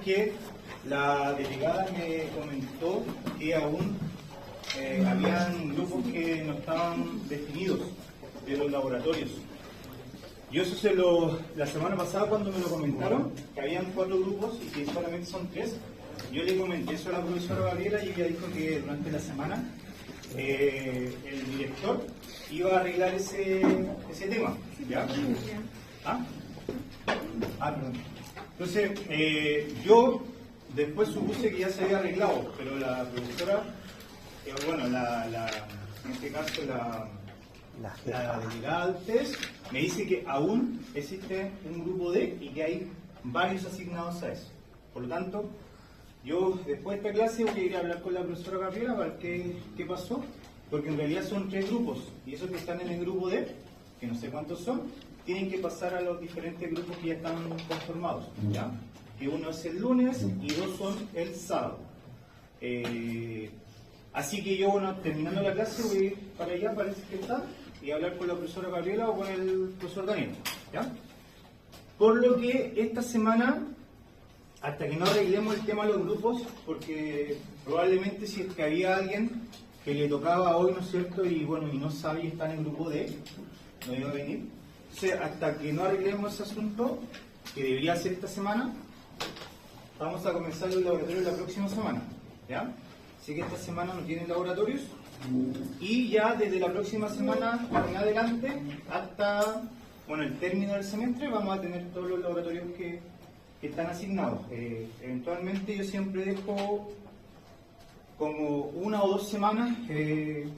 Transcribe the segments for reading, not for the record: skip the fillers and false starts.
que la delegada me comentó que aún habían grupos que no estaban definidos de los laboratorios. Yo eso la semana pasada cuando me lo comentaron, que habían 4 grupos y que solamente son 3, yo le comenté eso a la profesora Gabriela y ella dijo que durante la semana el director iba a arreglar ese tema. ¿Ya? Perdón. Entonces, yo después supuse que ya se había arreglado, pero la profesora, en este caso la delegada del test, me dice que aún existe un grupo D y que hay varios asignados a eso. Por lo tanto, yo después de esta clase voy a ir a hablar con la profesora Gabriela para ver qué pasó, porque en realidad son 3 grupos y esos que están en el grupo D, que no sé cuántos son, tienen que pasar a los diferentes grupos que ya están conformados, ¿ya? Que uno es el lunes y 2 son el sábado. Así que yo, terminando la clase, voy a ir para allá, parece que está, y hablar con la profesora Gabriela o con el profesor Daniel, ¿ya? Por lo que esta semana, hasta que no arreglemos el tema de los grupos, porque probablemente si es que había alguien que le tocaba hoy, ¿no es cierto? Y no sabe y está en el grupo D, no iba a venir. Entonces, hasta que no arreglemos ese asunto, que debería ser esta semana, vamos a comenzar los laboratorios la próxima semana, ¿ya? Así que esta semana no tienen laboratorios y ya desde la próxima semana en adelante hasta el término del semestre vamos a tener todos los laboratorios que están asignados. Eventualmente yo siempre dejo como 1 o 2 semanas que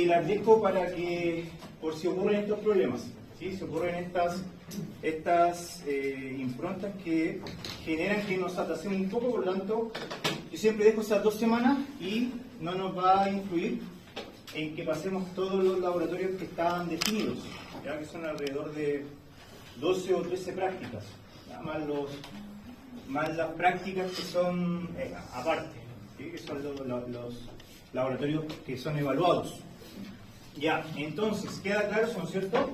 las dejo para que, por si ocurren estos problemas, ¿sí? Si ocurren estas improntas que generan que nos atrasemos un poco, por lo tanto yo siempre dejo esas 2 semanas y no nos va a influir en que pasemos todos los laboratorios que estaban definidos, ya que son alrededor de 12 o 13 prácticas, ¿ya? Más las prácticas que son aparte, ¿sí? Que son los laboratorios que son evaluados. Ya, entonces, queda claro, ¿son cierto?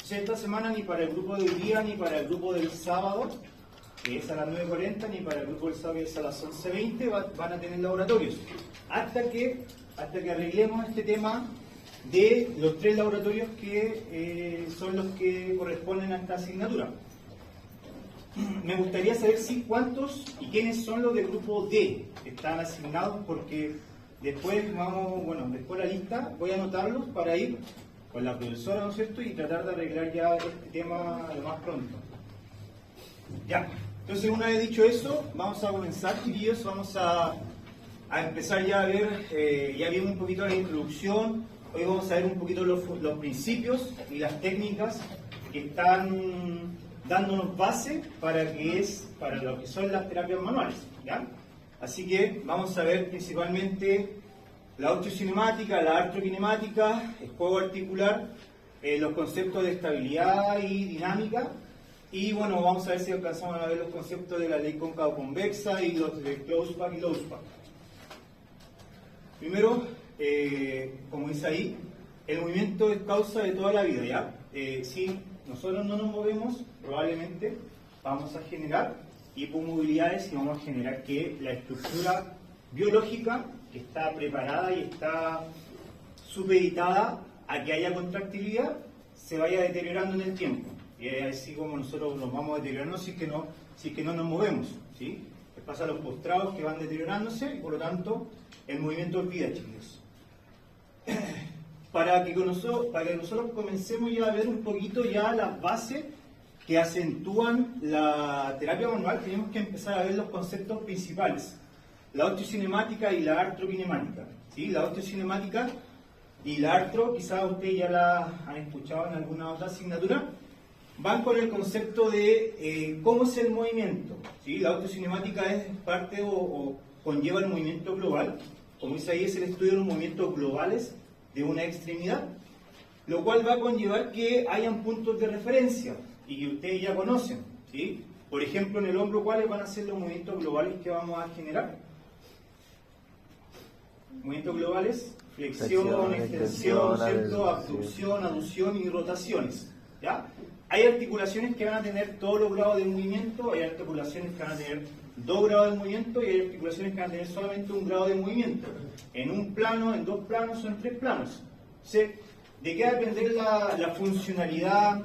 Esta semana ni para el grupo del día ni para el grupo del sábado, que es a las 9:40, ni para el grupo del sábado, que es a las 11:20, van a tener laboratorios. Hasta que arreglemos este tema de los 3 laboratorios que son los que corresponden a esta asignatura. Me gustaría saber cuántos y quiénes son los del grupo D que están asignados, porque después después la lista voy a anotarlos para ir con la profesora, ¿no es cierto? Y tratar de arreglar ya este tema lo más pronto. Ya, entonces una vez dicho eso, vamos a comenzar, chiquillos, vamos a empezar ya a ver, ya vimos un poquito la introducción, hoy vamos a ver un poquito los principios y las técnicas que están dándonos base para lo que son las terapias manuales, ¿ya? Así que vamos a ver principalmente la osteocinemática, la artrokinemática, el juego articular, los conceptos de estabilidad y dinámica, y vamos a ver si alcanzamos a ver los conceptos de la ley cóncavo-convexa y los de close-back y loose-back. Primero, como dice ahí, el movimiento es causa de toda la vida, ¿ya? Si nosotros no nos movemos, probablemente vamos a generar hipomovilidades y vamos a generar que la estructura biológica que está preparada y está supeditada a que haya contractilidad se vaya deteriorando en el tiempo. Y es así como nosotros nos vamos deteriorando si es que no nos movemos, ¿sí? Les pasa a los postrados que van deteriorándose y por lo tanto el movimiento olvida, chicos. Para que nosotros comencemos ya a ver un poquito ya las bases que acentúan la terapia manual, tenemos que empezar a ver los conceptos principales. La osteocinemática y la artrokinemática, ¿sí? La osteocinemática y la artro, quizás ustedes ya la han escuchado en alguna otra asignatura, van con el concepto de cómo es el movimiento, ¿sí? La osteocinemática es parte o conlleva el movimiento global, como dice ahí, es el estudio de los movimientos globales de una extremidad, lo cual va a conllevar que hayan puntos de referencia y que ustedes ya conocen, ¿sí? Por ejemplo, en el hombro, ¿cuáles van a ser los movimientos globales que vamos a generar? Movimientos globales, flexión, extensión, ¿cierto? Abducción, aducción y rotaciones, ¿ya? Hay articulaciones que van a tener todos los grados de movimiento, hay articulaciones que van a tener 2 grados de movimiento y hay articulaciones que van a tener solamente 1 grado de movimiento. En un plano, en 2 planos o en 3 planos. Entonces, ¿de qué va a depender la funcionalidad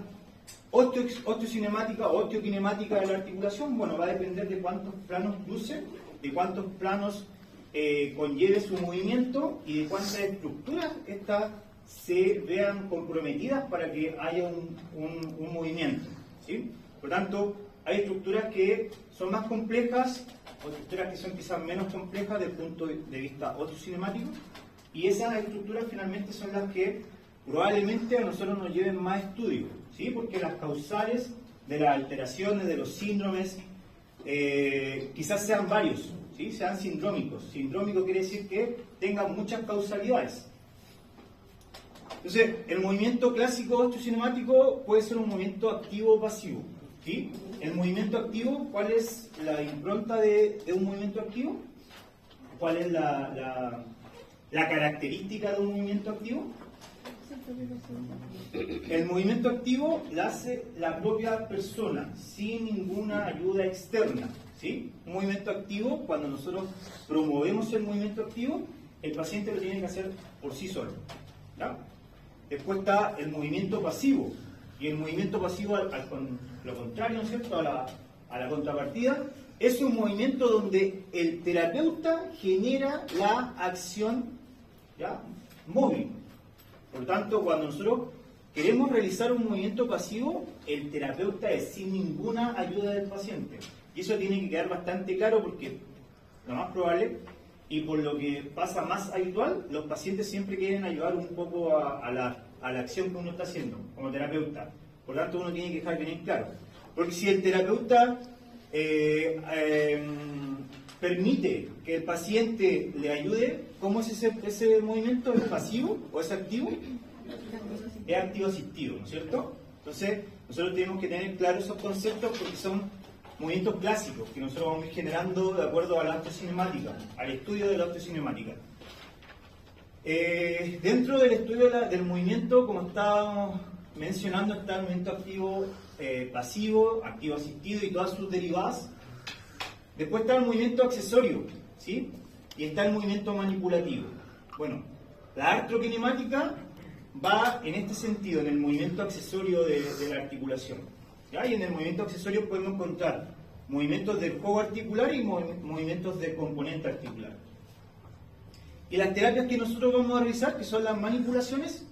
osteocinemática o osteokinemática de la articulación? Bueno, va a depender de cuántos planos cruce, de cuántos planos conlleve su movimiento y de cuántas estructuras estas se vean comprometidas para que haya un movimiento, ¿sí? Por tanto, hay estructuras que son más complejas o estructuras que son quizás menos complejas desde el punto de vista osteocinemático, y esas estructuras finalmente son las que probablemente a nosotros nos lleven más estudios, ¿sí? Porque las causales de las alteraciones, de los síndromes, quizás sean varios, ¿sí? Sean sindrómicos. Sindrómico quiere decir que tengan muchas causalidades. Entonces, el movimiento clásico osteocinemático puede ser un movimiento activo o pasivo, ¿sí? El movimiento activo, ¿cuál es la impronta de un movimiento activo? ¿Cuál es la característica de un movimiento activo? El movimiento activo lo hace la propia persona, sin ninguna ayuda externa, ¿sí? Un movimiento activo, cuando nosotros promovemos el movimiento activo, el paciente lo tiene que hacer por sí solo, ¿ya? Después está el movimiento pasivo, y el movimiento pasivo, lo contrario, ¿no es cierto?, a la contrapartida, es un movimiento donde el terapeuta genera la acción, ¿ya?, móvil. Por lo tanto, cuando nosotros queremos realizar un movimiento pasivo, el terapeuta es sin ninguna ayuda del paciente. Y eso tiene que quedar bastante claro porque lo más probable, y por lo que pasa más habitual, los pacientes siempre quieren ayudar un poco a la acción que uno está haciendo como terapeuta. Por lo tanto, uno tiene que dejar bien claro. Porque si el terapeuta permite que el paciente le ayude, ¿cómo es ese movimiento? ¿Es pasivo o es activo? Es activo asistido, ¿no es cierto? Entonces, nosotros tenemos que tener claros esos conceptos porque son movimientos clásicos que nosotros vamos a ir generando de acuerdo a la osteocinemática, al estudio de la osteocinemática. Dentro del estudio del movimiento, como estábamos mencionando, está el movimiento activo pasivo, activo asistido y todas sus derivadas. Después está el movimiento accesorio, ¿sí? Y está el movimiento manipulativo. Bueno, la artrokinemática va en este sentido, en el movimiento accesorio de la articulación, ¿ya? Y en el movimiento accesorio podemos encontrar movimientos del juego articular y movimientos de componente articular. Y las terapias que nosotros vamos a realizar, que son las manipulaciones,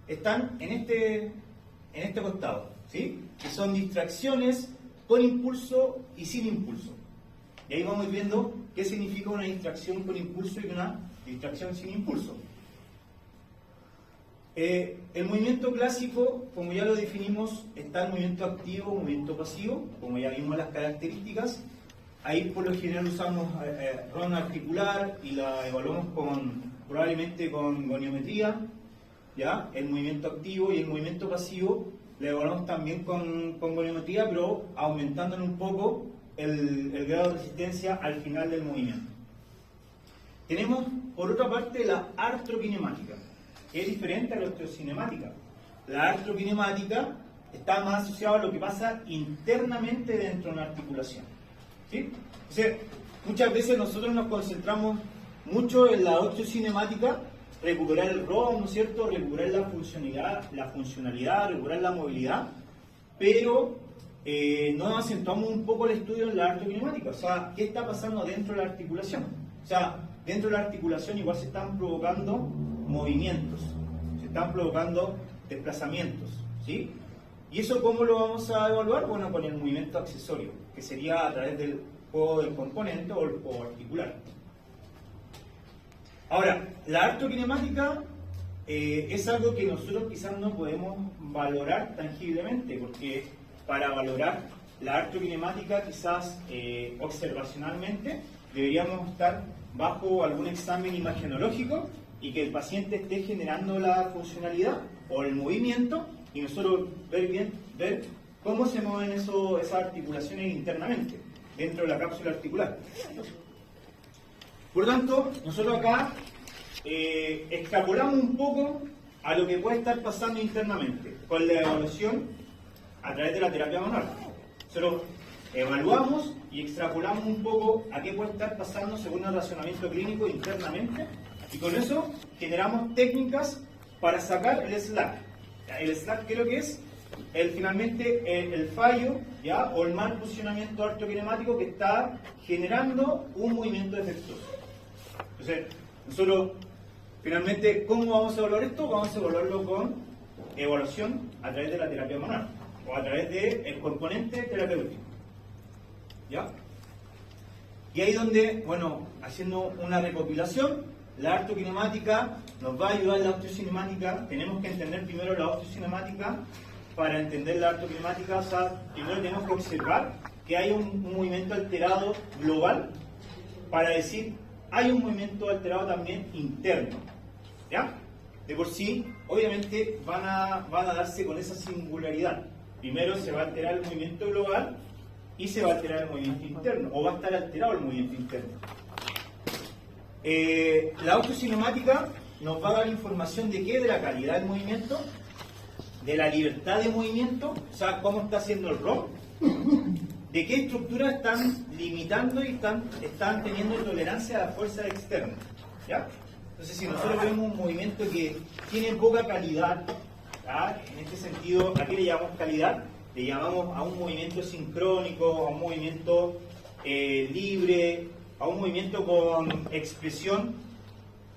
están en este costado, ¿sí? Que son distracciones con impulso y sin impulso. Y ahí vamos viendo qué significa una distracción con impulso y una distracción sin impulso. El movimiento clásico, como ya lo definimos, está el movimiento activo, movimiento pasivo, como ya vimos las características. Ahí por lo general usamos ronda articular y la evaluamos probablemente con goniometría, ¿ya? El movimiento activo y el movimiento pasivo la evaluamos también con goniometría, pero aumentando un poco el grado de resistencia al final del movimiento. Tenemos por otra parte la artrokinemática, que es diferente a la osteocinemática. La artrokinemática está más asociada a lo que pasa internamente dentro de una articulación, ¿sí? Entonces, muchas veces nosotros nos concentramos mucho en la osteocinemática, recuperar el ROM, ¿no es cierto?, recuperar la funcionalidad, recuperar la movilidad, pero no nos acentuamos un poco el estudio en la artrokinemática. O sea, ¿qué está pasando dentro de la articulación? O sea, dentro de la articulación igual se están provocando movimientos, se están provocando desplazamientos, ¿sí? ¿Y eso cómo lo vamos a evaluar? Bueno, con el movimiento accesorio, que sería a través del juego del componente o el juego articular. Ahora, la artrokinemática es algo que nosotros quizás no podemos valorar tangiblemente, porque para valorar la artrokinemática quizás observacionalmente deberíamos estar bajo algún examen imagenológico y que el paciente esté generando la funcionalidad o el movimiento y nosotros ver cómo se mueven esas articulaciones internamente dentro de la cápsula articular. Por lo tanto, nosotros acá extrapolamos un poco a lo que puede estar pasando internamente con la evaluación a través de la terapia manual. Nosotros evaluamos y extrapolamos un poco a qué puede estar pasando según el razonamiento clínico internamente, y con eso generamos técnicas para sacar el slack. El slack, ¿qué es lo que es? Finalmente el fallo, ¿ya? O el mal posicionamiento artokinemático que está generando un movimiento defectuoso. Entonces, nosotros finalmente, ¿cómo vamos a evaluar esto? Vamos a evaluarlo con evaluación a través de la terapia manual o a través del componente terapéutico, ¿ya? Y ahí donde, bueno, haciendo una recopilación, la artokinemática nos va a ayudar. La osteocinemática, tenemos que entender primero la osteocinemática. Para entender la artokinemática, o sea, primero tenemos que observar que hay un movimiento alterado global, para decir, hay un movimiento alterado también interno, ¿ya? De por sí, obviamente van a darse con esa singularidad. Primero se va a alterar el movimiento global y se va a alterar el movimiento interno, o va a estar alterado el movimiento interno. La osteocinemática nos va a dar información de qué, de la calidad del movimiento, de la libertad de movimiento, o sea, cómo está haciendo el ROM, de qué estructuras están limitando y están teniendo tolerancia a la fuerza externa, ¿ya? Entonces, si nosotros vemos un movimiento que tiene poca calidad, ¿ya? En este sentido, ¿a qué le llamamos calidad? Le llamamos a un movimiento sincrónico, a un movimiento libre, a un movimiento con expresión.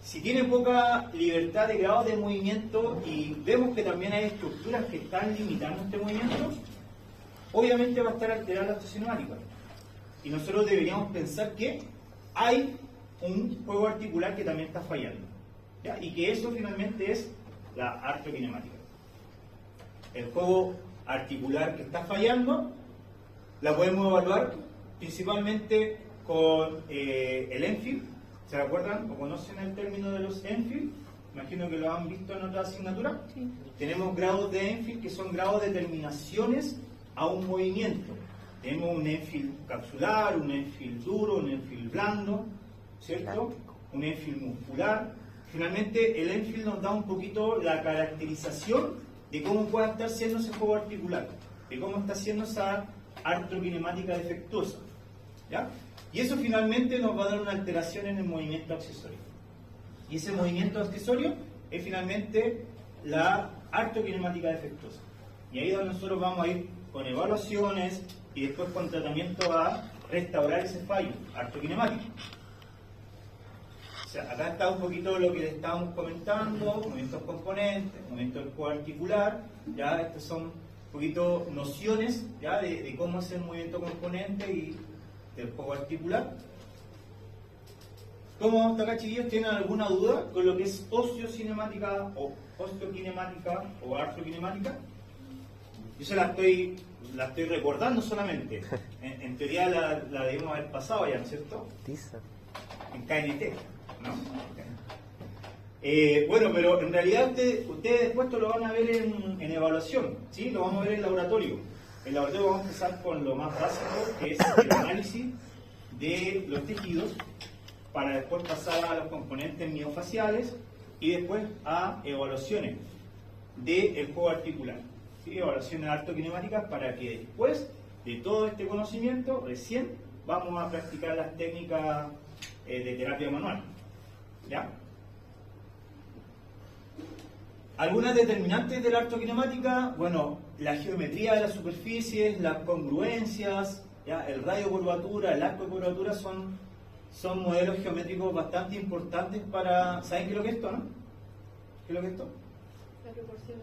Si tiene poca libertad de grado de movimiento y vemos que también hay estructuras que están limitando este movimiento, obviamente va a estar alterada la osteocinemática. Y nosotros deberíamos pensar que hay un juego articular que también está fallando, ¿ya? Y que eso finalmente es la artokinemática. El juego articular que está fallando la podemos evaluar principalmente con el Enfield. ¿Se acuerdan o conocen el término de los Enfield? Imagino que lo han visto en otra asignatura. Sí. Tenemos grados de Enfield que son grados de terminaciones a un movimiento. Tenemos un Enfield capsular, un Enfield duro, un Enfield blando, ¿cierto? Un Enfield muscular. Finalmente, el Enfield nos da un poquito la caracterización de cómo puede estar siendo ese juego articular, de cómo está siendo esa artrokinemática defectuosa, ¿ya? Y eso finalmente nos va a dar una alteración en el movimiento accesorio. Y ese movimiento accesorio es finalmente la artokinemática defectuosa. Y ahí es donde nosotros vamos a ir con evaluaciones y después con tratamiento a restaurar ese fallo artokinemático. O sea, acá está un poquito lo que le estábamos comentando, movimientos componentes, movimiento del juego articular, ya estas son un poquito nociones ya de cómo es el movimiento componente y del juego articular. ¿Cómo hasta acá, chiquillos? ¿Tienen alguna duda con lo que es osteocinemática o osteokinemática o artokinemática? Yo se la estoy recordando solamente. En teoría la debemos haber pasado ya, ¿no es cierto? En KNT, ¿no? Bueno, pero en realidad ustedes después esto lo van a ver en evaluación, ¿sí? Lo vamos a ver en laboratorio. En laboratorio vamos a empezar con lo más básico, que es el análisis de los tejidos, para después pasar a los componentes miofaciales y después a evaluaciones del juego articular, ¿sí? Evaluaciones artokinemáticas, para que después de todo este conocimiento recién vamos a practicar las técnicas de terapia manual, ¿ya? Algunas determinantes de la artokinemática, bueno, la geometría de las superficies, las congruencias, ¿ya? El radio curvatura, el arco de curvatura son modelos geométricos bastante importantes para... ¿Saben qué es lo que es esto, no? ¿Qué es lo que es esto? La proporción.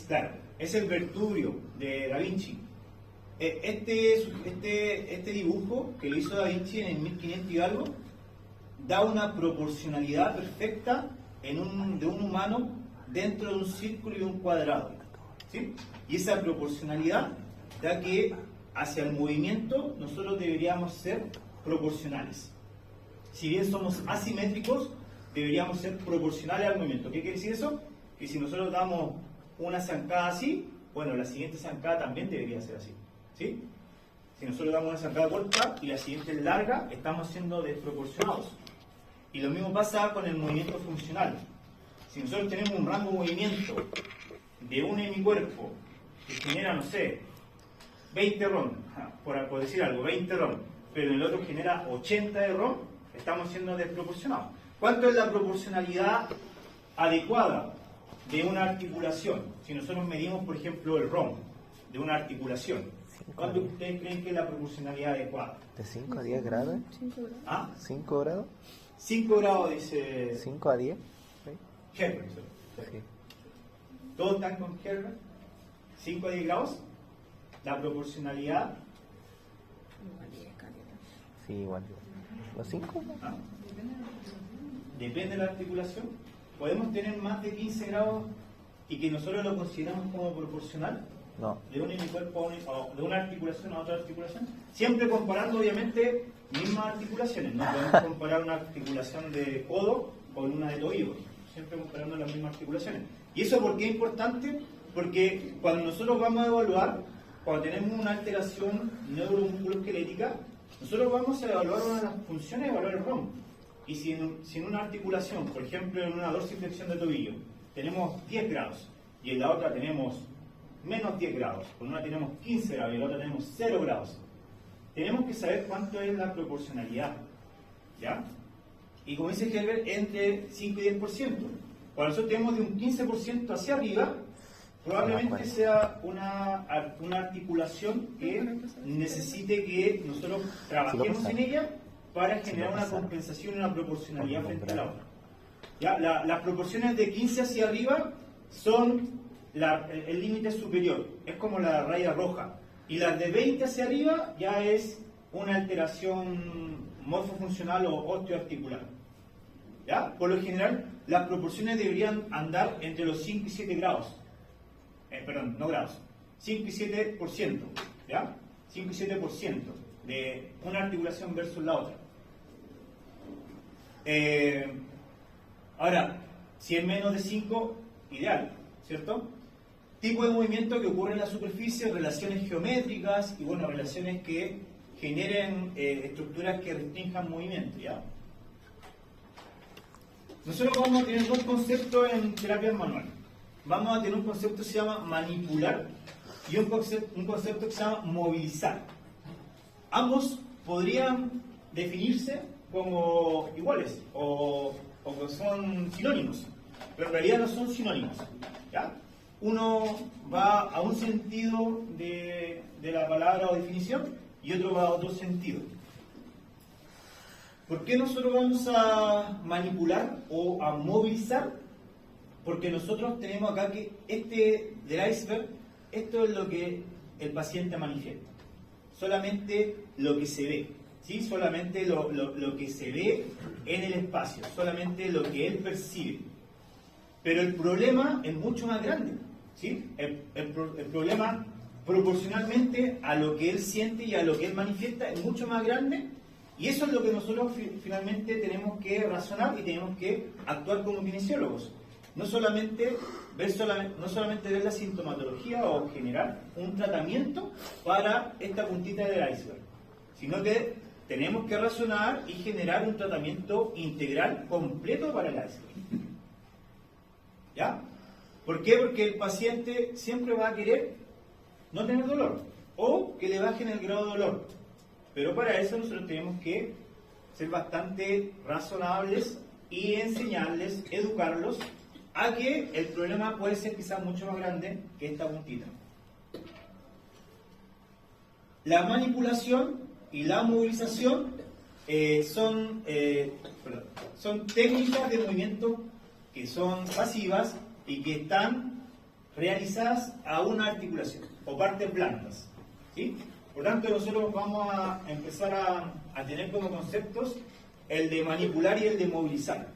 Claro, es el Vertubrio de Da Vinci. Este dibujo que lo hizo Da Vinci en el 1500 y algo da una proporcionalidad perfecta de un humano dentro de un círculo y un cuadrado, ¿sí? Y esa proporcionalidad da que hacia el movimiento nosotros deberíamos ser proporcionales. Si bien somos asimétricos, deberíamos ser proporcionales al movimiento. ¿Qué quiere decir eso? Que si nosotros damos una zancada así, bueno, la siguiente zancada también debería ser así, ¿sí? Si nosotros damos una zancada corta y la siguiente es larga, estamos siendo desproporcionados. Y lo mismo pasa con el movimiento funcional. Si nosotros tenemos un rango de movimiento de un hemicuerpo que genera, no sé, 20 ROM, por decir algo, 20 ROM, pero en el otro genera 80 de ROM, estamos siendo desproporcionados. ¿Cuánto es la proporcionalidad adecuada de una articulación? Si nosotros medimos, por ejemplo, el ROM de una articulación, ¿cuánto ustedes creen que es la proporcionalidad adecuada? ¿De 5 a 10 grados? 5 grados. ¿Ah? ¿5 grados? 5 grados, dice 5 a 10. ¿Sí? Herbert. Sí. ¿Todos están con Herbert? 5 a 10 grados. La proporcionalidad. Sí, igual. ¿Los 5? ¿Ah? Depende de la articulación. ¿Podemos tener más de 15 grados y que nosotros lo consideramos como proporcional? No. De un hemicuerpo o de una articulación a otra articulación. Siempre comparando, obviamente, mismas articulaciones. No podemos comparar una articulación de codo con una de tobillo. Siempre comparando las mismas articulaciones. ¿Y eso por qué es importante? Porque cuando nosotros vamos a evaluar, cuando tenemos una alteración neuromusculoesquelética, nosotros vamos a evaluar una de las funciones de evaluar el ROM. Y si en una articulación, por ejemplo en una dorsiflexión de tobillo, tenemos 10 grados y en la otra tenemos menos 10 grados, con una tenemos 15 grados y en la otra tenemos 0 grados, tenemos que saber cuánto es la proporcionalidad. ¿Ya? Y como dice Herbert, entre 5 y 10%. Cuando nosotros tenemos de un 15% hacia arriba, probablemente sea una articulación que necesite que nosotros trabajemos en ella para generar una compensación y una proporcionalidad frente a la otra. ¿Ya? Las proporciones de 15 hacia arriba son el límite superior, es como la raya roja. Y las de 20 hacia arriba ya es una alteración morfofuncional o osteoarticular. ¿Ya? Por lo general, las proporciones deberían andar entre los 5 y 7 grados. Perdón, no grados. 5 y 7%. ¿Ya? 5 y 7% de una articulación versus la otra. Ahora, si es menos de 5, ideal, ¿cierto? Tipo de movimiento que ocurre en la superficie, relaciones geométricas y, bueno, relaciones que generen estructuras que restrinjan movimiento, ¿ya? Nosotros vamos a tener dos conceptos en terapia manual. Vamos a tener un concepto que se llama manipular y un concepto que se llama movilizar. Ambos podrían definirse como iguales o que son sinónimos, pero en realidad no son sinónimos, ¿ya? Uno va a un sentido de la palabra o definición y otro va a otro sentido. ¿Por qué nosotros vamos a manipular o a movilizar? Porque nosotros tenemos acá que del iceberg, esto es lo que el paciente manifiesta. Solamente lo que se ve, ¿sí? Solamente lo que se ve en el espacio, solamente lo que él percibe. Pero el problema es mucho más grande, ¿sí? El problema proporcionalmente a lo que él siente y a lo que él manifiesta es mucho más grande, y eso es lo que nosotros finalmente tenemos que razonar y tenemos que actuar como kinesiólogos. No solamente ver la sintomatología o generar un tratamiento para esta puntita del iceberg, sino que tenemos que razonar y generar un tratamiento integral completo para el iceberg. ¿Ya? ¿Por qué? Porque el paciente siempre va a querer no tener dolor o que le bajen el grado de dolor. Pero para eso nosotros tenemos que ser bastante razonables y enseñarles, educarlos a que el problema puede ser quizás mucho más grande que esta puntita. La manipulación y la movilización son técnicas de movimiento que son pasivas y que están realizadas a una articulación o partes blandas, ¿sí? Por tanto, nosotros vamos a empezar a tener como conceptos el de manipular y el de movilizar.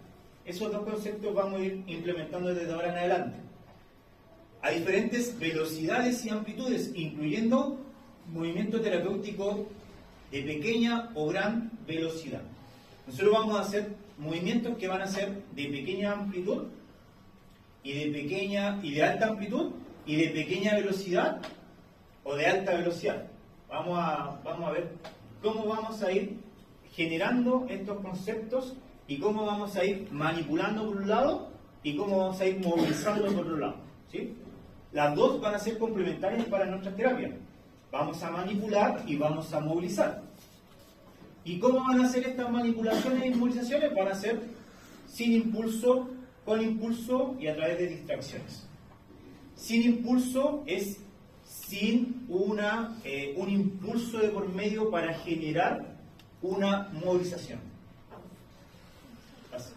Esos dos conceptos vamos a ir implementando desde ahora en adelante. A diferentes velocidades y amplitudes, incluyendo movimiento terapéutico de pequeña o gran velocidad. Nosotros vamos a hacer movimientos que van a ser de pequeña amplitud y de alta amplitud y de pequeña velocidad o de alta velocidad. Vamos a ver cómo vamos a ir generando estos conceptos y cómo vamos a ir manipulando por un lado y cómo vamos a ir movilizando por otro lado, ¿sí? Las dos van a ser complementarias para nuestra terapia. vamos a manipular y vamos a movilizar. ¿Y cómo van a ser estas manipulaciones y movilizaciones? Van a ser sin impulso, con impulso y a través de distracciones. Sin impulso es sin un impulso de por medio para generar una movilización. Así.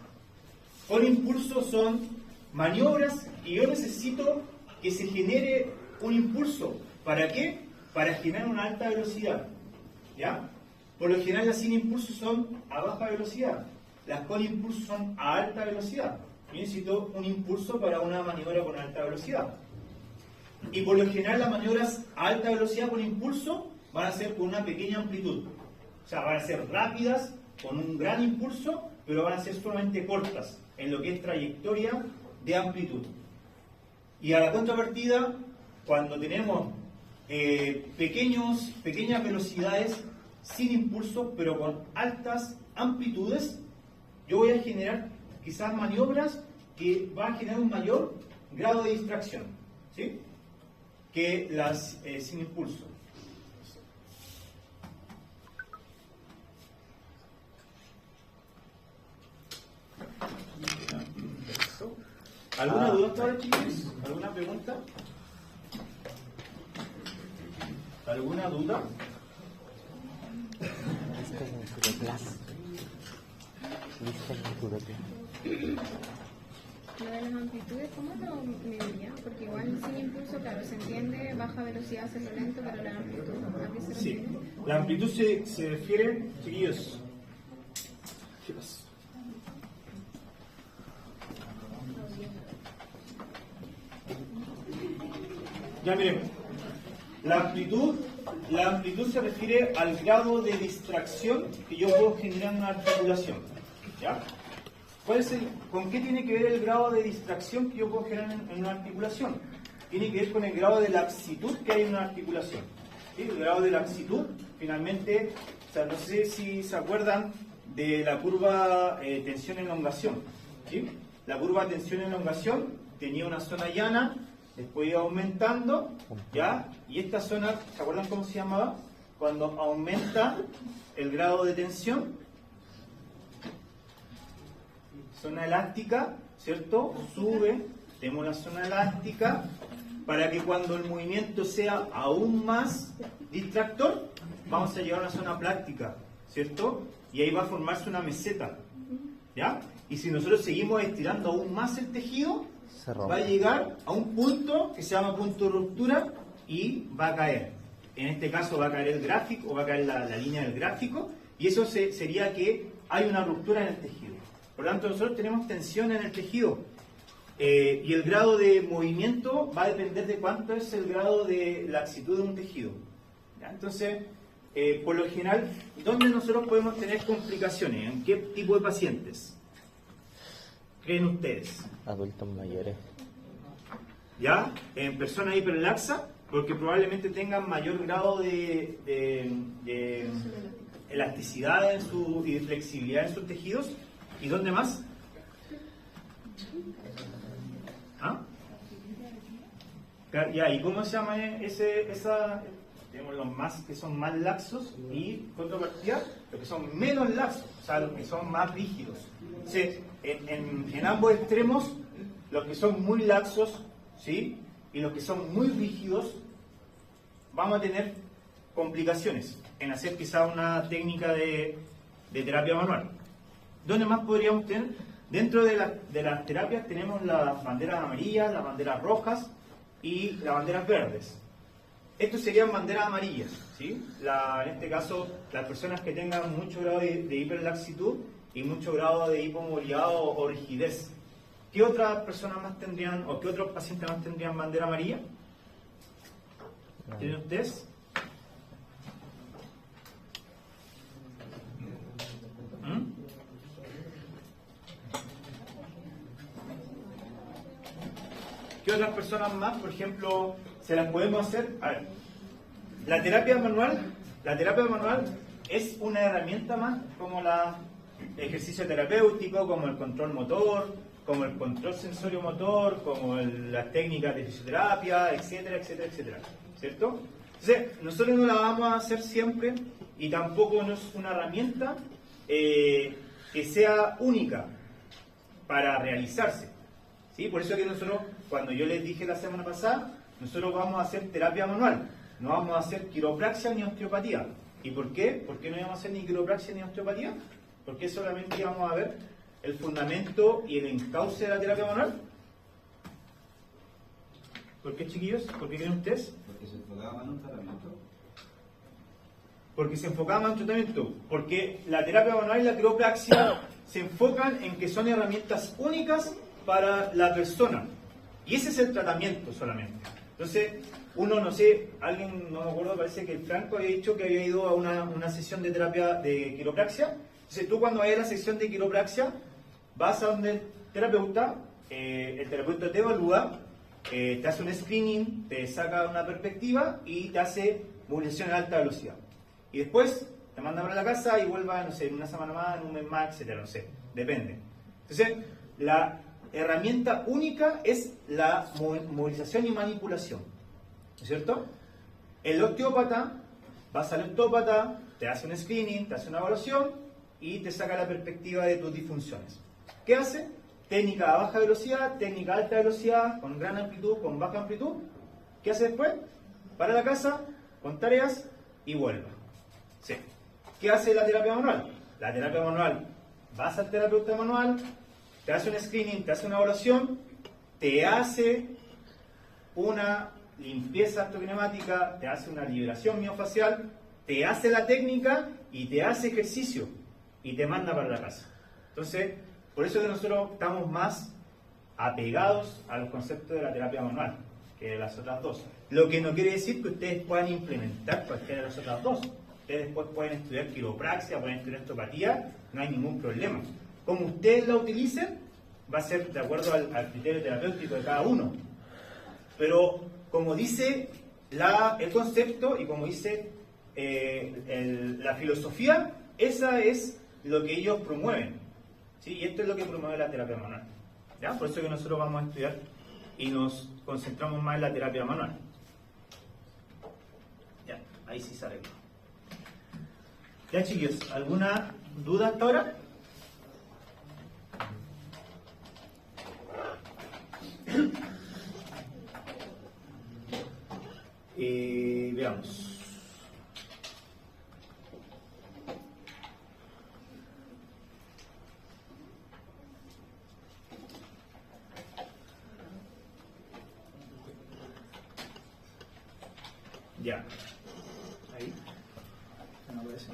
Con impulso son maniobras y yo necesito que se genere un impulso. ¿Para qué? Para generar una alta velocidad. ¿Ya? Por lo general las sin impulso son a baja velocidad. Las con impulso son a alta velocidad. Yo necesito un impulso para una maniobra con alta velocidad. Y por lo general las maniobras a alta velocidad con impulso van a ser con una pequeña amplitud. O sea, van a ser rápidas, con un gran impulso, pero van a ser solamente cortas en lo que es trayectoria de amplitud. Y a la contrapartida, cuando tenemos pequeñas velocidades sin impulso, pero con altas amplitudes, yo voy a generar quizás maniobras que van a generar un mayor grado de distracción, ¿sí?, que las sin impulso. ¿Alguna duda hasta ahora, chicos? ¿Alguna pregunta? ¿Alguna duda? Lo de las amplitudes, ¿cómo lo mediría? Porque igual sin impulso, claro, se entiende, baja velocidad, hacerlo lento, pero la amplitud, ¿a qué se refiere? Sí, la amplitud se refiere, chiquillos, ¿qué pasa? Ya miren, la amplitud se refiere al grado de distracción que yo puedo generar en una articulación. ¿Ya? ¿Con qué tiene que ver el grado de distracción que yo puedo generar en una articulación? Tiene que ver con el grado de laxitud que hay en una articulación. ¿Sí? El grado de laxitud, finalmente, o sea, no sé si se acuerdan de la curva tensión-elongación. ¿Sí? La curva tensión-elongación tenía una zona llana, después iba aumentando, ¿ya? Y esta zona, ¿se acuerdan cómo se llamaba? Cuando aumenta el grado de tensión, zona elástica, ¿cierto? Sube, tenemos la zona elástica, para que cuando el movimiento sea aún más distractor, vamos a llegar a una zona plástica, ¿cierto? Y ahí va a formarse una meseta, ¿ya? Y si nosotros seguimos estirando aún más el tejido, va a llegar a un punto que se llama punto de ruptura y va a caer. En este caso va a caer el gráfico, o va a caer la línea del gráfico, y eso sería que hay una ruptura en el tejido. Por lo tanto, nosotros tenemos tensión en el tejido, y el grado de movimiento va a depender de cuánto es el grado de laxitud de un tejido. ¿Ya? Entonces, por lo general, ¿dónde nosotros podemos tener complicaciones? ¿En qué tipo de pacientes creen ustedes? Adultos mayores. ¿Ya? En personas hiperlaxas, porque probablemente tengan mayor grado de elasticidad y de flexibilidad en sus tejidos. ¿Y dónde más? ¿Ah? Ya, ¿y cómo se llama esa? Tenemos los más que son más laxos y, contrapartida, los que son menos laxos, o sea, los que son más rígidos. O sea, en ambos extremos, los que son muy laxos, ¿sí?, y los que son muy rígidos, vamos a tener complicaciones en hacer quizá una técnica de terapia manual. ¿Dónde más podríamos tener? Dentro de las terapias tenemos las banderas amarillas, las banderas rojas y las banderas verdes. Estos serían banderas amarillas, ¿sí? En este caso, las personas que tengan mucho grado de hiperlaxitud y mucho grado de hipomovilidad o rigidez. ¿Qué otras personas más tendrían, o qué otros pacientes más tendrían bandera amarilla? ¿Tienen ustedes? ¿Qué otras personas más, por ejemplo, se las podemos hacer? A ver, la terapia manual es una herramienta más como el ejercicio terapéutico, como el control motor, como el control sensorio motor, como las técnicas de fisioterapia, etcétera, etcétera, etcétera, ¿cierto? Entonces, nosotros no la vamos a hacer siempre y tampoco no es una herramienta que sea única para realizarse. ¿Sí? Por eso que nosotros, cuando yo les dije la semana pasada, nosotros vamos a hacer terapia manual, no vamos a hacer quiropraxia ni osteopatía. ¿Y por qué? ¿Por qué no íbamos a hacer ni quiropraxia ni osteopatía? Porque solamente íbamos a ver el fundamento y el encauce de la terapia manual. ¿Por qué, chiquillos? ¿Por qué creen ustedes? Porque se enfocaba más en un tratamiento. Porque se enfocaba más en un tratamiento. Porque la terapia manual y la quiropraxia se enfocan en que son herramientas únicas para la persona. Y ese es el tratamiento solamente. Entonces, uno, no sé, alguien, no me acuerdo, parece que el Franco había dicho que había ido a una sesión de terapia de quiropraxia. Entonces, tú cuando vayas a la sesión de quiropraxia, vas a donde el terapeuta te evalúa, te hace un screening, te saca una perspectiva y te hace movilización a alta velocidad. Y después te manda para la casa y vuelva, no sé, en una semana más, en un mes más, etcétera, no sé, depende. Entonces, la herramienta única es la movilización y manipulación, ¿no es cierto? El osteópata, vas al osteópata, te hace un screening, te hace una evaluación y te saca la perspectiva de tus disfunciones. ¿Qué hace? Técnica a baja velocidad, técnica a alta velocidad, con gran amplitud, con baja amplitud. ¿Qué hace después? Para la casa, con tareas y vuelva. Sí. ¿Qué hace la terapia manual? La terapia manual, vas al terapeuta manual, te hace un screening, te hace una evaluación, te hace una limpieza astocnemática, te hace una liberación miofacial, te hace la técnica y te hace ejercicio y te manda para la casa. Entonces, por eso que nosotros estamos más apegados a los conceptos de la terapia manual que de las otras dos. Lo que no quiere decir que ustedes puedan implementar cualquiera de las otras dos. Ustedes después pueden estudiar quiropraxia, pueden estudiar osteopatía, no hay ningún problema. Como ustedes la utilicen, va a ser de acuerdo al criterio terapéutico de cada uno. Pero como dice el concepto y como dice la filosofía, esa es lo que ellos promueven. ¿Sí? Y esto es lo que promueve la terapia manual. ¿Ya? Por eso que nosotros vamos a estudiar y nos concentramos más en la terapia manual. Ya, ahí sí sale. Ya, chiquillos, ¿alguna duda hasta ahora? Veamos. Ya. Ahí. No aparece.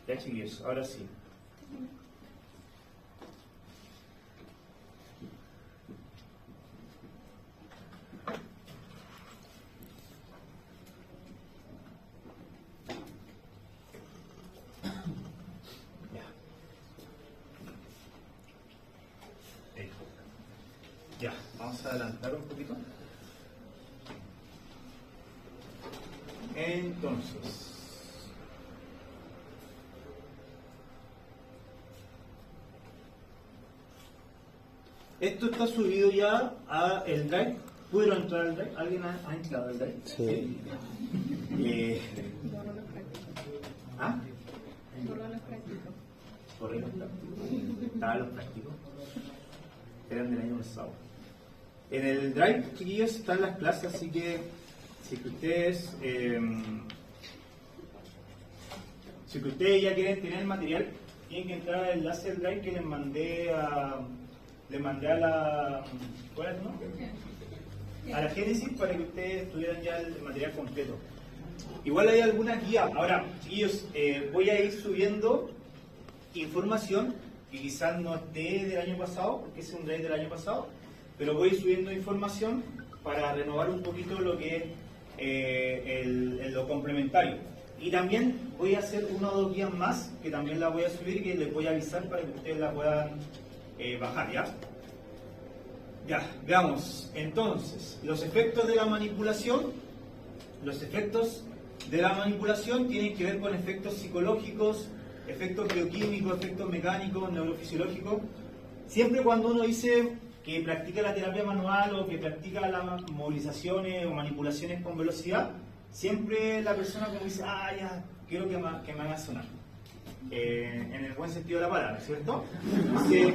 Ya, chiquillos, ahora sí. Ya, vamos a adelantar un poquito. Entonces, esto está subido ya a el Drive. ¿Pudieron entrar al Drive? ¿Alguien ha entrado al Drive? Sí. Borro los prácticos. ¿Ah? Borro los prácticos. Por ahí estaban los prácticos. Eran del año pasado. En el Drive, chiquillos, están las clases, así que si ustedes ya quieren tener el material, tienen que entrar al enlace del Drive que les mandé a la ¿cuál es, no? A la Génesis para que ustedes tuvieran ya el material completo. Igual hay algunas guías. Ahora, chiquillos, voy a ir subiendo información que quizás no esté del año pasado, porque es un Drive del año pasado, pero voy a ir subiendo información para renovar un poquito lo que es lo complementario. Y también voy a hacer una o dos guías más que también la voy a subir y que les voy a avisar para que ustedes la puedan bajar, ¿ya? Ya, veamos. Entonces, los efectos de la manipulación. Los efectos de la manipulación tienen que ver con efectos psicológicos, efectos bioquímicos, efectos mecánicos, neurofisiológicos. Siempre cuando uno dice que practica la terapia manual o que practica las movilizaciones o manipulaciones con velocidad, siempre la persona como dice, ya, quiero que me haga sonar. En el buen sentido de la palabra, ¿cierto? Entonces,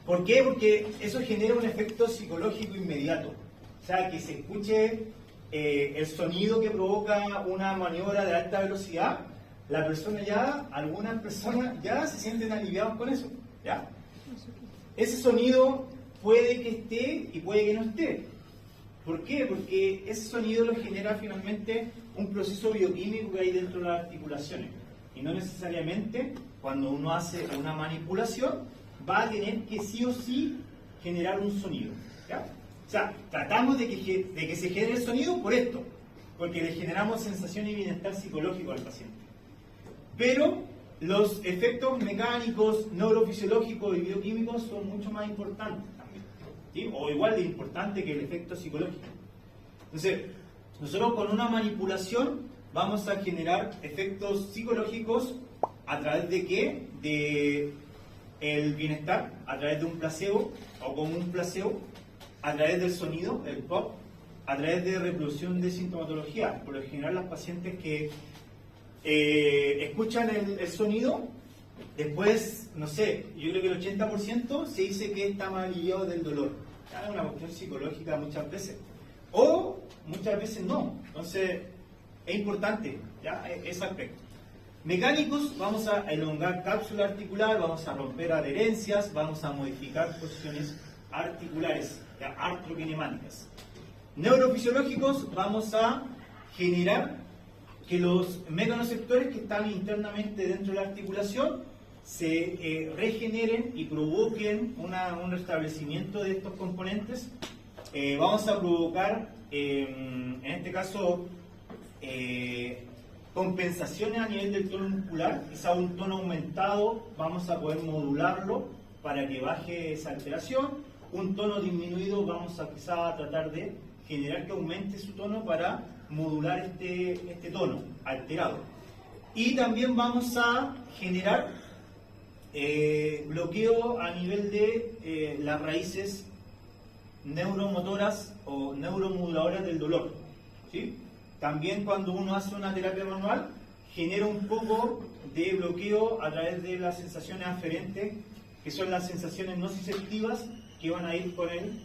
¿por qué? Porque eso genera un efecto psicológico inmediato. O sea, que se escuche el sonido que provoca una maniobra de alta velocidad, la persona ya, algunas personas ya se sienten aliviados con eso, ¿ya? Ese sonido puede que esté y puede que no esté. ¿Por qué? Porque ese sonido lo genera finalmente un proceso bioquímico que hay dentro de las articulaciones. Y no necesariamente cuando uno hace una manipulación va a tener que sí o sí generar un sonido, ¿ya? O sea, tratamos de que se genere el sonido por esto, porque le generamos sensación y bienestar psicológico al paciente. Pero los efectos mecánicos, neurofisiológicos y bioquímicos son mucho más importantes también, ¿sí? O igual de importante que el efecto psicológico. Entonces, nosotros con una manipulación vamos a generar efectos psicológicos a través de ¿qué? De el bienestar, a través de un placebo o como un placebo, a través del sonido, el pop, a través de reproducción de sintomatología. Por lo general las pacientes que escuchan el sonido, después, no sé, yo creo que el 80% se dice que está más aliviado del dolor. Es una cuestión psicológica muchas veces. O muchas veces no. Entonces, es importante, ¿ya? Ese aspecto. Mecánicos, vamos a elongar cápsula articular, vamos a romper adherencias, vamos a modificar posiciones articulares, ¿ya? Artrokinemáticas. Neurofisiológicos, vamos a generar que los mecanoreceptores que están internamente dentro de la articulación se regeneren y provoquen un restablecimiento de estos componentes. Vamos a provocar, en este caso, compensaciones a nivel del tono muscular. Quizá un tono aumentado vamos a poder modularlo para que baje esa alteración. Un tono disminuido vamos a quizá a tratar de generar que aumente su tono para modular este tono alterado. Y también vamos a generar bloqueo a nivel de las raíces neuromotoras o neuromoduladoras del dolor, ¿sí? También cuando uno hace una terapia manual genera un poco de bloqueo a través de las sensaciones aferentes, que son las sensaciones nociceptivas que van a ir con el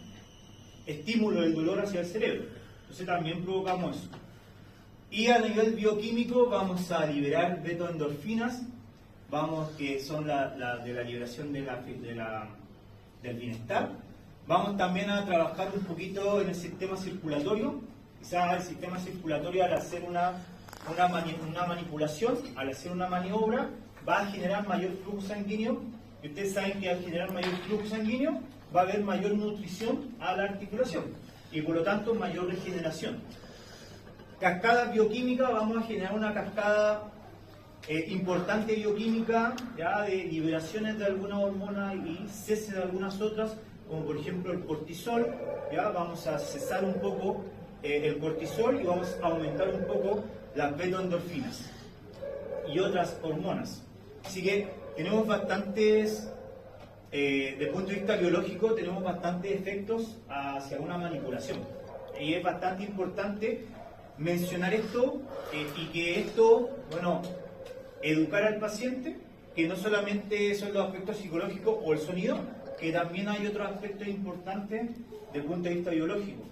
estímulo del dolor hacia el cerebro. Entonces también provocamos eso. Y a nivel bioquímico vamos a liberar betoendorfinas, que son la de la liberación del bienestar. Vamos también a trabajar un poquito en el sistema circulatorio. Quizás el sistema circulatorio, al hacer una manipulación, al hacer una maniobra, va a generar mayor flujo sanguíneo. Y ustedes saben que al generar mayor flujo sanguíneo va a haber mayor nutrición a la articulación y por lo tanto mayor regeneración. Cascada bioquímica, vamos a generar una cascada importante bioquímica, ¿ya? De liberaciones de algunas hormonas y cese de algunas otras, como por ejemplo el cortisol. ¿Ya? Vamos a cesar un poco el cortisol y vamos a aumentar un poco las betoendorfinas y otras hormonas. Así que tenemos bastantes, desde el punto de vista biológico, tenemos bastantes efectos hacia una manipulación. Y es bastante importante mencionar esto y que esto, educar al paciente, que no solamente son los aspectos psicológicos o el sonido, que también hay otros aspectos importantes desde el punto de vista biológico.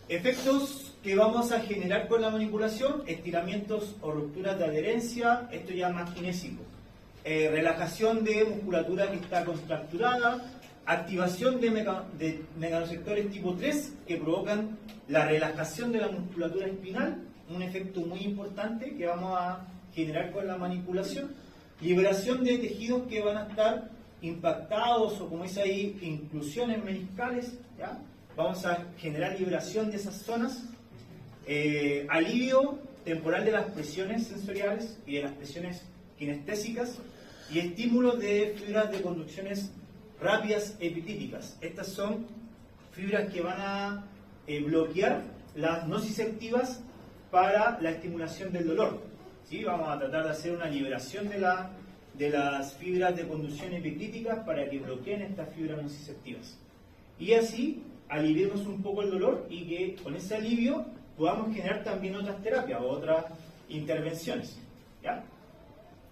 Efectos que vamos a generar con la manipulación: estiramientos o rupturas de adherencia, esto ya más kinésico. Relajación de musculatura que está contracturada, activación de mecanoreceptores tipo 3 que provocan la relajación de la musculatura espinal, un efecto muy importante que vamos a generar con la manipulación. Liberación de tejidos que van a estar impactados o, como dice ahí, inclusiones meniscales, ¿ya? Vamos a generar liberación de esas zonas. Alivio temporal de las presiones sensoriales y de las presiones kinestésicas y estímulos de fibras de conducciones rápidas epitíticas. Estas son fibras que van a bloquear las nociceptivas para la estimulación del dolor, ¿sí? Vamos a tratar de hacer una liberación de de las fibras de conducción epicríticas para que bloqueen estas fibras nociceptivas. Y así aliviemos un poco el dolor y que con ese alivio podamos generar también otras terapias o otras intervenciones. ¿Ya?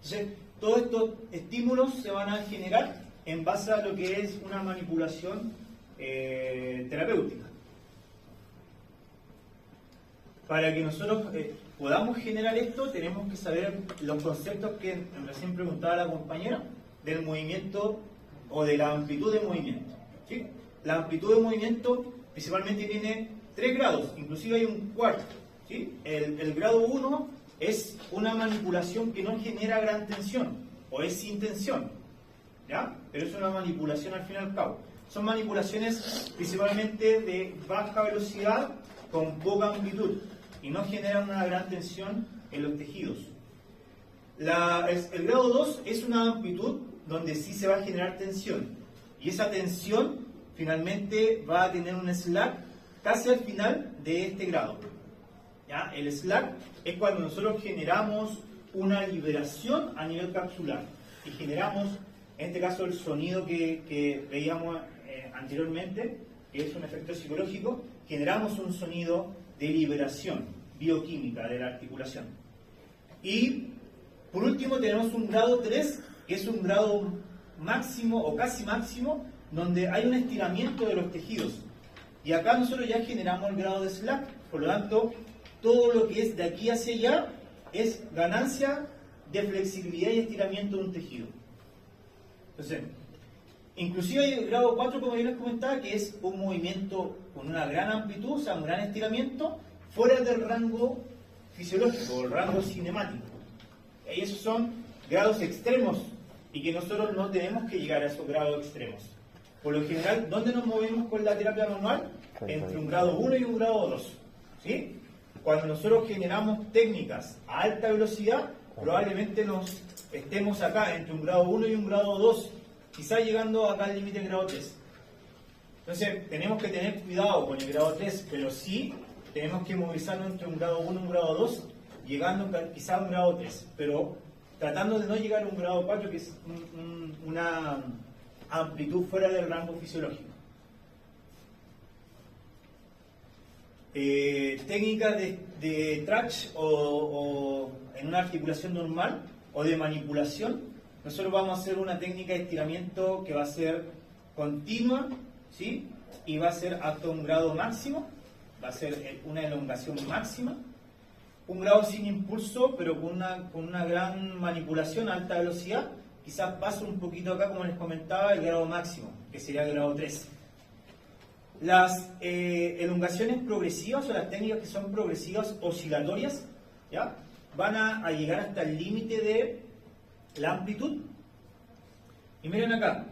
Entonces, todos estos estímulos se van a generar en base a lo que es una manipulación terapéutica. Para que nosotros podamos generar esto, tenemos que saber los conceptos que recién preguntaba la compañera del movimiento o de la amplitud de movimiento. ¿Sí? La amplitud de movimiento principalmente tiene 3 grados, inclusive hay un cuarto. ¿Sí? El grado 1 es una manipulación que no genera gran tensión o es sin tensión, ¿ya? Pero es una manipulación al fin y al cabo. Son manipulaciones principalmente de baja velocidad con poca amplitud y no generan una gran tensión en los tejidos. El grado 2 es una amplitud donde sí se va a generar tensión y esa tensión finalmente va a tener un slack casi al final de este grado. ¿Ya? El slack es cuando nosotros generamos una liberación a nivel capsular y generamos, en este caso, el sonido que veíamos anteriormente, que es un efecto psicológico, generamos un sonido de liberación bioquímica de la articulación. Y por último tenemos un grado 3, que es un grado máximo o casi máximo, donde hay un estiramiento de los tejidos. Y acá nosotros ya generamos el grado de slack, por lo tanto, todo lo que es de aquí hacia allá es ganancia de flexibilidad y estiramiento de un tejido. Entonces, inclusive hay el grado 4, como yo les comentaba, que es un movimiento con una gran amplitud, o sea, un gran estiramiento, fuera del rango fisiológico, o el rango cinemático. Y esos son grados extremos, y que nosotros no tenemos que llegar a esos grados extremos. Por lo general, ¿dónde nos movemos con la terapia manual? Entre un grado 1 y un grado 2. ¿Sí? Cuando nosotros generamos técnicas a alta velocidad, probablemente nos estemos acá entre un grado 1 y un grado 2, quizás llegando acá al límite del grado 3. Entonces, tenemos que tener cuidado con el grado 3, pero sí tenemos que movilizarnos entre un grado 1 y un grado 2, llegando quizás a un grado 3, pero tratando de no llegar a un grado 4, que es una amplitud fuera del rango fisiológico. Técnicas de trach o en una articulación normal o de manipulación, nosotros vamos a hacer una técnica de estiramiento que va a ser continua, ¿sí? Y va a ser hasta un grado máximo, va a ser una elongación máxima, un grado sin impulso, pero con una gran manipulación a alta velocidad. Quizás paso un poquito acá, como les comentaba, el grado máximo, que sería el grado 3. Las elongaciones progresivas o las técnicas que son progresivas oscilatorias, ¿ya? Van a llegar hasta el límite de la amplitud. Y miren acá,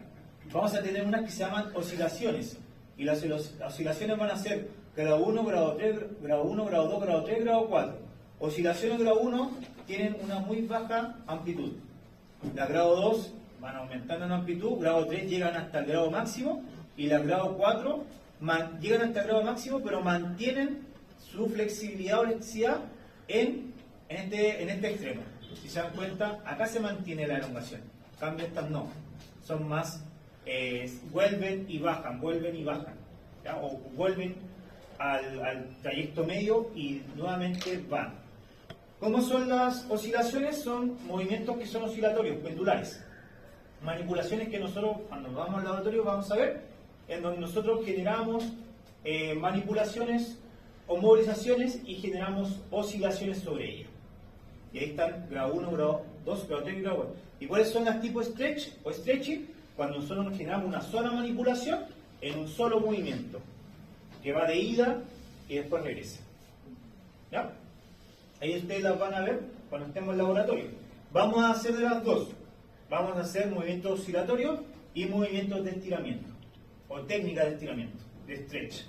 vamos a tener unas que se llaman oscilaciones. Y las oscilaciones van a ser grado 1, grado 3, grado 1, grado 2, grado 3, grado 4. Oscilaciones grado 1 tienen una muy baja amplitud. Las grado 2 van aumentando en amplitud, grado 3 llegan hasta el grado máximo y las grado 4 llegan hasta el grado máximo, pero mantienen su flexibilidad o elasticidad en este extremo. Si se dan cuenta, acá se mantiene la elongación, en cambio estas no, son más, vuelven y bajan, ¿ya? O vuelven al trayecto medio y nuevamente van. ¿Cómo son las oscilaciones? Son movimientos que son oscilatorios, pendulares. Manipulaciones que nosotros, cuando vamos al laboratorio, vamos a ver, en donde nosotros generamos manipulaciones o movilizaciones y generamos oscilaciones sobre ellas. Y ahí están grado 1, grado 2, grado 3 y grado 4. ¿Y cuáles son las tipos stretch o stretching? Cuando nosotros generamos una sola manipulación en un solo movimiento, que va de ida y después regresa. ¿Ya? Ahí ustedes las van a ver cuando estemos en el laboratorio. Vamos a hacer de las dos. Vamos a hacer movimientos oscilatorios y movimientos de estiramiento. O técnicas de estiramiento, de stretch.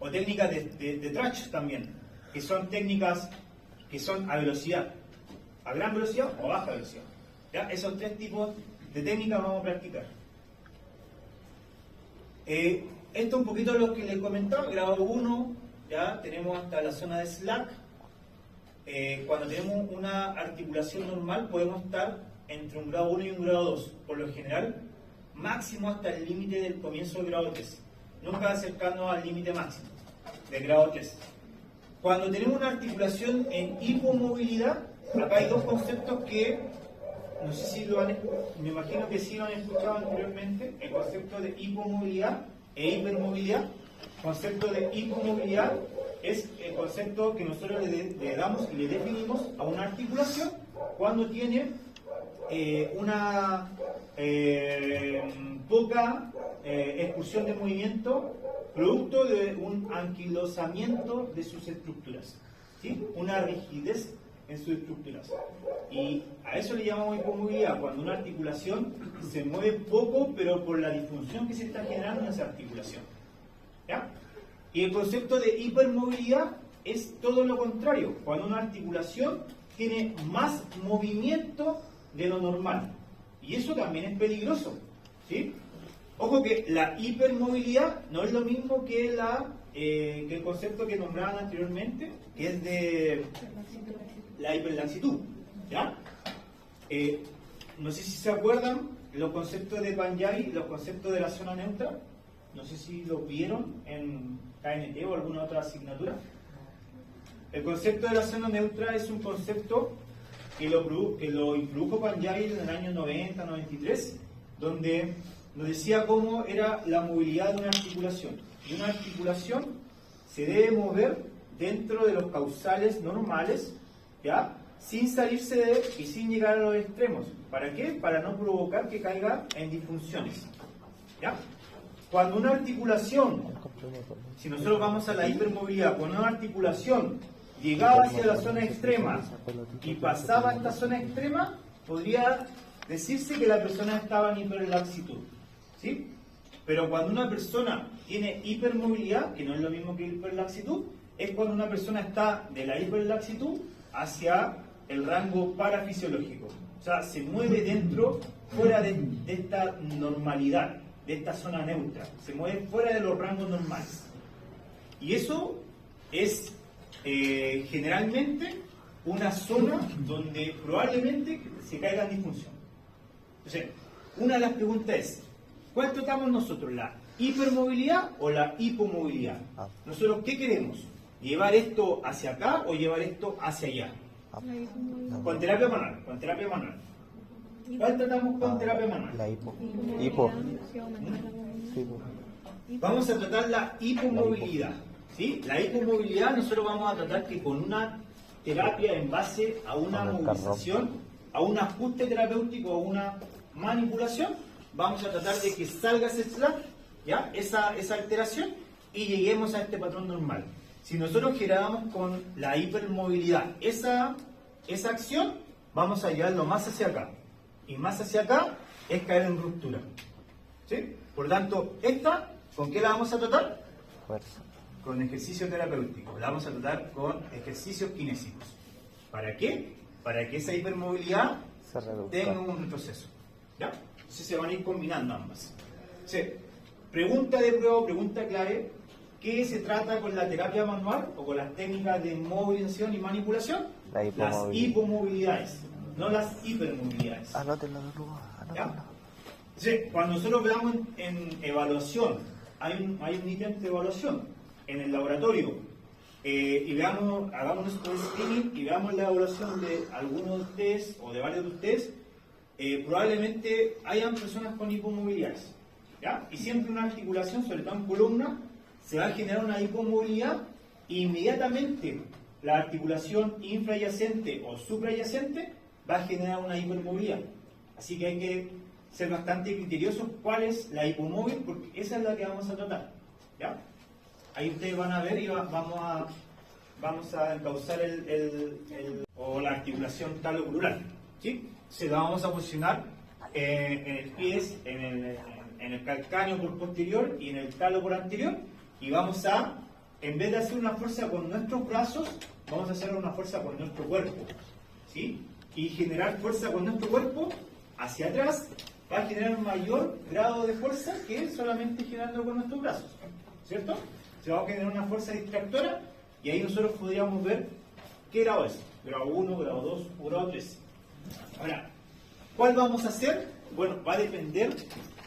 O técnicas de trach también, que son técnicas que son a velocidad. A gran velocidad o a baja velocidad. ¿Ya? Esos 3 tipos de técnicas vamos a practicar. Esto un poquito lo que les comentaba, grado 1. Ya tenemos hasta la zona de slack, cuando tenemos una articulación normal podemos estar entre un grado 1 y un grado 2, por lo general máximo hasta el límite del comienzo del grado 3, nunca acercando al límite máximo del grado 3. Cuando tenemos una articulación en hipomovilidad, acá hay dos conceptos que no sé si me imagino que sí lo han escuchado anteriormente, el concepto de hipomovilidad e hipermovilidad. El concepto de hipomovilidad es el concepto que nosotros le damos y le definimos a una articulación cuando tiene una poca expulsión de movimiento producto de un anquilosamiento de sus estructuras, ¿sí? Una rigidez en sus estructuras. Y a eso le llamamos hipomovilidad, cuando una articulación se mueve poco, pero por la disfunción que se está generando en esa articulación. ¿Ya? Y el concepto de hipermovilidad es todo lo contrario, cuando una articulación tiene más movimiento de lo normal. Y eso también es peligroso, ¿sí? Ojo que la hipermovilidad no es lo mismo que que el concepto que nombraban anteriormente, que es de la hiperlaxitud, ¿ya? No sé si se acuerdan los conceptos de Panjabi y los conceptos de la zona neutra. No sé si lo vieron en KNT o alguna otra asignatura. El concepto de la zona neutra es un concepto que lo introdujo Panjabi en el año 90-93, donde nos decía cómo era la movilidad de una articulación. Y una articulación se debe mover dentro de los causales normales, ¿ya? Sin salirse y sin llegar a los extremos. ¿Para qué? Para no provocar que caiga en disfunciones, ¿ya? Cuando una articulación, si nosotros vamos a la hipermovilidad, cuando una articulación llegaba hacia la zona extrema y pasaba esta zona extrema, podría decirse que la persona estaba en hiperlaxitud, ¿sí? Pero cuando una persona tiene hipermovilidad, que no es lo mismo que hiperlaxitud, es cuando una persona está de la hiperlaxitud hacia el rango parafisiológico. O sea, se mueve fuera de esta normalidad, de esta zona neutra. Se mueve fuera de los rangos normales. Y eso es generalmente una zona donde probablemente se caiga en disfunción. Entonces, una de las preguntas es, ¿cuál tratamos nosotros? ¿La hipermovilidad o la hipomovilidad? ¿Nosotros qué queremos? ¿Llevar esto hacia acá o llevar esto hacia allá? Con terapia manual, con terapia manual. ¿Cuál tratamos con terapia manual? La hipo. Vamos a tratar la hipomovilidad, ¿sí? La hipomovilidad nosotros vamos a tratar que con una terapia en base a una movilización, a un ajuste terapéutico, a una manipulación, vamos a tratar de que salga ese slack, ¿ya? Esa alteración, y lleguemos a este patrón normal. Si nosotros generamos con la hipermovilidad esa acción, vamos a llevarlo más hacia acá. Y más hacia acá es caer en ruptura, ¿sí? Por lo tanto, ¿con qué la vamos a tratar? Fuerza. Con ejercicio terapéutico. La vamos a tratar con ejercicios kinésicos. ¿Para qué? Para que esa hipermovilidad tenga un retroceso, ¿ya? Entonces se van a ir combinando ambas. Sí. Pregunta de prueba, pregunta clave. ¿Qué se trata con la terapia manual o con las técnicas de movilización y manipulación? Las hipomovilidades, no las hipermovilidades. Anótelo, ¿Ya? Sí, cuando nosotros veamos en evaluación, hay un ítem de evaluación en el laboratorio, y hagamos nuestro screening y veamos la evaluación de algunos de ustedes o de varios de ustedes, probablemente hayan personas con hipomovilidades, ¿ya? Y siempre una articulación, sobre todo en columna, se va a generar una hipomovilidad e inmediatamente la articulación infrayacente o suprayacente va a generar una hipermovilidad. Así que hay que ser bastante criteriosos cuál es la hipomóvil, porque esa es la que vamos a tratar, ¿ya? Ahí ustedes van a ver y vamos a encauzar o la articulación talocrural, ¿sí? Se la vamos a posicionar en el pies, en el calcáneo por posterior y en el talo por anterior, y vamos a, en vez de hacer una fuerza con nuestros brazos, vamos a hacer una fuerza con nuestro cuerpo, ¿sí? Y generar fuerza con nuestro cuerpo hacia atrás va a generar un mayor grado de fuerza que solamente generando con nuestros brazos, ¿cierto? Se va a generar una fuerza distractora y ahí nosotros podríamos ver ¿Qué grado es? Grado 1, grado 2 o grado 3. Ahora, ¿cuál vamos a hacer? Bueno, va a depender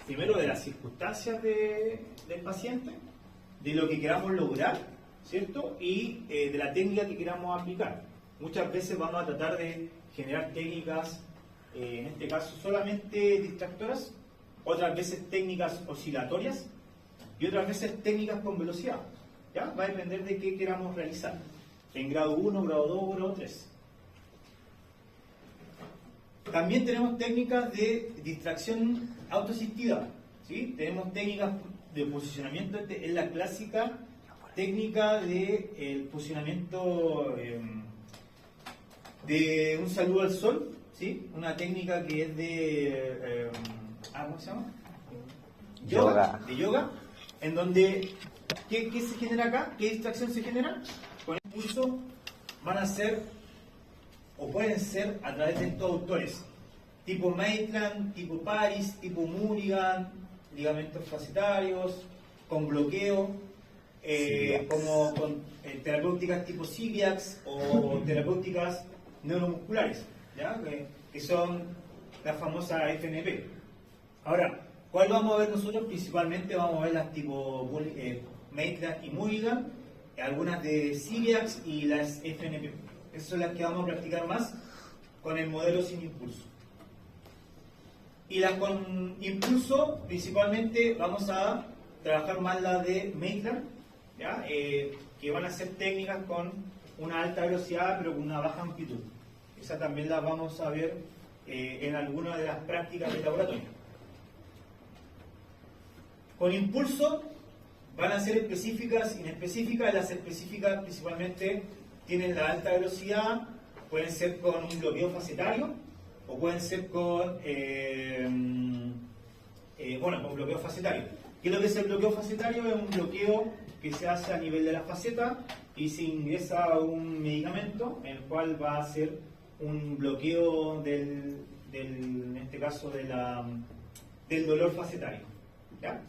primero de las circunstancias del paciente, de lo que queramos lograr, ¿cierto? Y de la técnica que queramos aplicar. Muchas veces vamos a tratar de generar técnicas, en este caso solamente distractoras, otras veces técnicas oscilatorias y otras veces técnicas con velocidad. ¿Ya? Va a depender de qué queramos realizar. En grado 1, grado 2 o grado 3. También tenemos técnicas de distracción autoasistida, ¿sí? Tenemos técnicas de posicionamiento, es la clásica técnica de posicionamiento de un saludo al sol, ¿sí? Una técnica que es de ¿cómo se llama? Yoga. De yoga, en donde ¿qué se genera acá? ¿Qué distracción se genera? Con el impulso van a ser o pueden ser a través de estos autores, tipo Maitland, tipo Paris, tipo Mulligan, ligamentos facetarios, con bloqueo, como con terapéuticas tipo Ciliax o terapéuticas neuromusculares, ¿ya? Que son las famosas FNP. Ahora, ¿cuál vamos a ver nosotros? Principalmente vamos a ver las tipo Maitland y Mulligan, algunas de Ciliax y las FNP. Esas son las que vamos a practicar más con el modelo sin impulso. Y las con impulso, principalmente vamos a trabajar más las de Maitland, ¿ya? Que van a ser técnicas con una alta velocidad pero con una baja amplitud. Esas también las vamos a ver en algunas de las prácticas de laboratorio. Con impulso van a ser específicas, inespecíficas. Las específicas principalmente tienen la alta velocidad, pueden ser con un bloqueo facetario o pueden ser con con bloqueo facetario. ¿Qué es lo que es el bloqueo facetario? Es un bloqueo que se hace a nivel de la faceta y se ingresa un medicamento en el cual va a hacer un bloqueo en este caso del dolor facetario, ¿ya?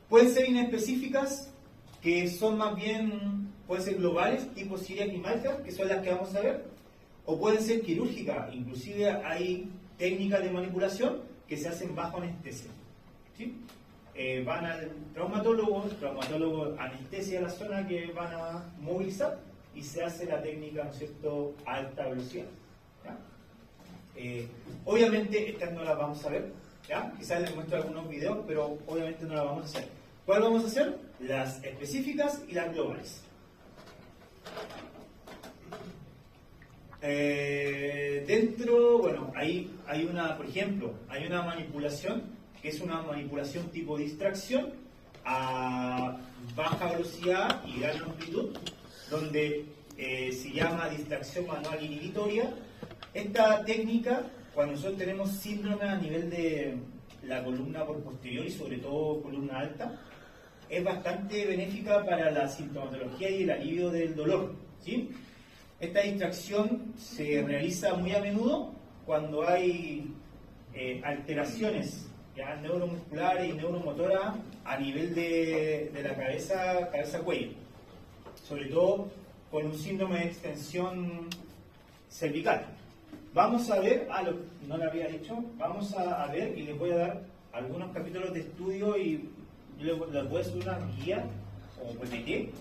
Pueden ser inespecíficas, que son más bien, pueden ser globales, tipo Ciliax y Maitland, que son las que vamos a ver, o pueden ser quirúrgicas. Inclusive hay técnicas de manipulación que se hacen bajo anestesia, ¿sí? Van al traumatólogo, el traumatólogo anestesia la zona que van a movilizar y se hace la técnica, ¿no es cierto?, a alta velocidad, ¿ya? Obviamente estas no las vamos a ver, ¿ya? Quizás les muestro algunos videos, pero obviamente no las vamos a hacer. ¿Cuál vamos a hacer? Las específicas y las globales. Dentro, bueno, ahí hay una, por ejemplo, hay una manipulación que es una manipulación tipo distracción a baja velocidad y gran amplitud, donde se llama distracción manual inhibitoria. Esta técnica, cuando nosotros tenemos síndrome a nivel de la columna por posterior y sobre todo columna alta, es bastante benéfica para la sintomatología y el alivio del dolor, ¿sí? Esta distracción se realiza muy a menudo cuando hay alteraciones ya neuromusculares y neuromotoras a nivel de la cabeza-cuello, sobre todo con un síndrome de extensión cervical. Vamos a ver, no lo había dicho, vamos a ver y les voy a dar algunos capítulos de estudio y les voy a subir una guía o PPT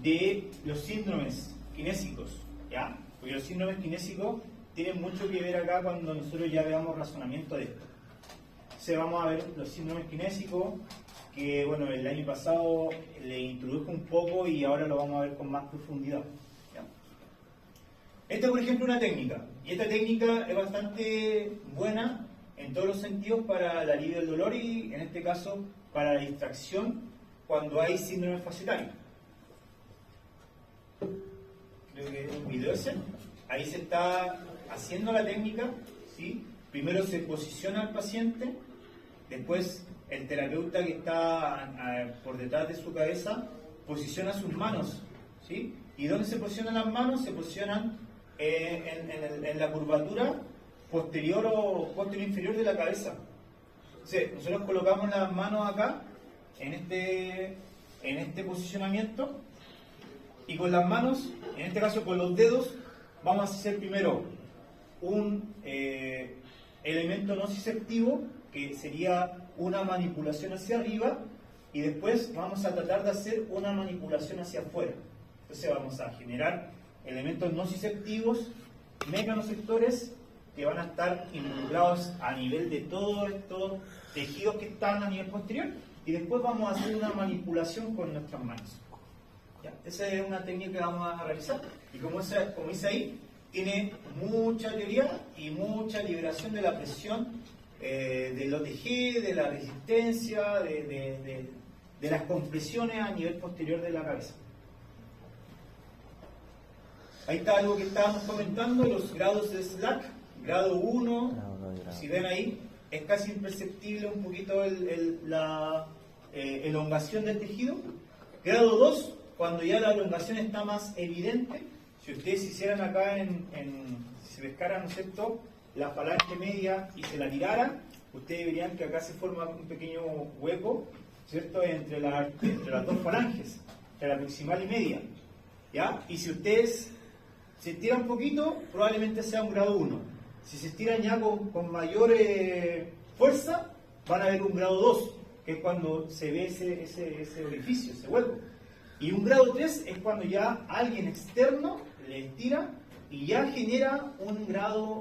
de los síndromes kinésicos, ¿ya? Porque los síndromes kinésicos tienen mucho que ver acá cuando nosotros ya veamos razonamiento de esto. Entonces vamos a ver los síndromes kinésicos, que bueno, el año pasado le introduje un poco y ahora lo vamos a ver con más profundidad, ¿ya? Esta, por ejemplo, es una técnica, y esta técnica es bastante buena en todos los sentidos para el alivio del dolor y, en este caso, para la distracción cuando hay síndrome facetario. Creo que es un video ese. Ahí se está haciendo la técnica, ¿sí? Primero se posiciona al paciente, después el terapeuta que está por detrás de su cabeza posiciona sus manos, ¿sí? ¿Y dónde se posicionan las manos? Se posicionan en la curvatura posterior o posterior inferior de la cabeza. Sí, nosotros colocamos las manos acá en este posicionamiento y con las manos, en este caso con los dedos, vamos a hacer primero un elemento nociceptivo, que sería una manipulación hacia arriba, y después vamos a tratar de hacer una manipulación hacia afuera. Entonces vamos a generar elementos nociceptivos, mecanoceptores, que van a estar involucrados a nivel de todos estos tejidos que están a nivel posterior, y después vamos a hacer una manipulación con nuestras manos. ¿Ya? Esa es una técnica que vamos a realizar, y como dice ahí, tiene mucha teoría y mucha liberación de la presión del OTG, de la resistencia, de las compresiones a nivel posterior de la cabeza. Ahí está algo que estábamos comentando, los grados de slack. Grado 1, si ven ahí, es casi imperceptible un poquito la elongación del tejido. Grado 2, cuando ya la elongación está más evidente, si ustedes hicieran acá si se pescaran, ¿no es cierto?, la falange media y se la tiraran, ustedes verían que acá se forma un pequeño hueco, ¿cierto?, entre las dos falanges, entre la proximal y media, ¿ya? Y si ustedes se estiran un poquito, probablemente sea un grado 1. Si se estiran ya con mayor fuerza, van a ver un grado 2, que es cuando se ve ese orificio, ese hueco. Y un grado 3 es cuando ya alguien externo le estira y ya genera un grado